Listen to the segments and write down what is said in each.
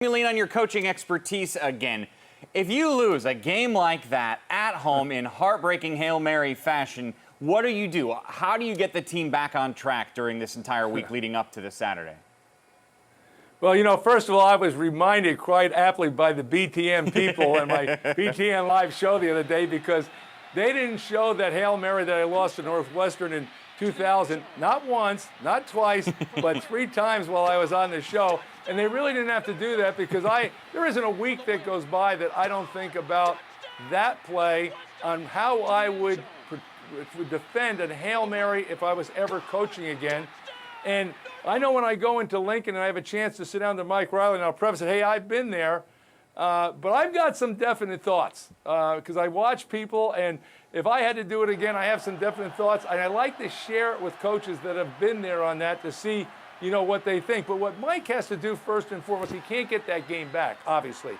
You lean on your coaching expertise again. If you lose a game like that at home in heartbreaking Hail Mary fashion, what do? How do you get the team back on track during this entire week leading up to this Saturday? Well, first of all, I was reminded quite aptly by the BTN people in my BTN live show the other day because they didn't show that Hail Mary that I lost to Northwestern in 2000, not once, not twice, but 3 times while I was on the show. And they really didn't have to do that because there isn't a week that goes by that I don't think about that play on how I would defend a Hail Mary if I was ever coaching again. And I know when I go into Lincoln and I have a chance to sit down to Mike Riley and I'll preface it, hey, I've been there, but I've got some definite thoughts because I watch people, and if I had to do it again, I have some definite thoughts, and I like to share it with coaches that have been there on that to see, what they think. But what Mike has to do first and foremost, he can't get that game back, obviously.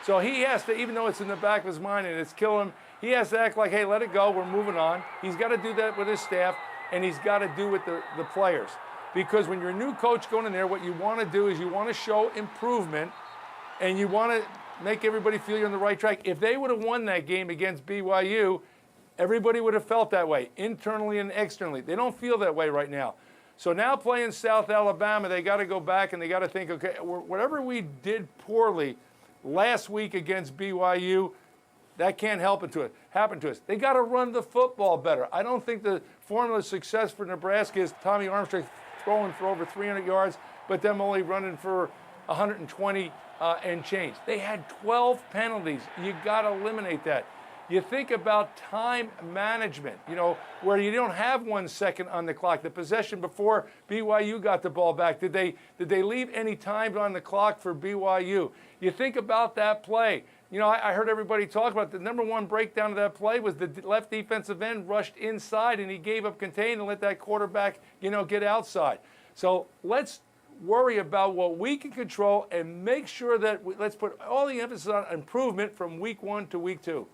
So he has to, even though it's in the back of his mind and it's killing him, he has to act like, hey, let it go, we're moving on. He's got to do that with his staff, and he's got to do with the players. Because when you're a new coach going in there, what you want to do is you want to show improvement, and you want to make everybody feel you're on the right track. If they would have won that game against BYU, everybody would have felt that way, internally and externally. They don't feel that way right now. So now playing South Alabama, they got to go back and they got to think, okay, whatever we did poorly last week against BYU, that can't happen to us. They got to run the football better. I don't think the formula of success for Nebraska is Tommy Armstrong throwing for over 300 yards, but them only running for 120 and change. They had 12 penalties. You got to eliminate that. You think about time management, where you don't have 1 second on the clock. The possession before BYU got the ball back, did they leave any time on the clock for BYU? You think about that play. I heard everybody talk about the number one breakdown of that play was the left defensive end rushed inside and he gave up contain and let that quarterback, get outside. So let's worry about what we can control and make sure that let's put all the emphasis on improvement from week 1 to week 2.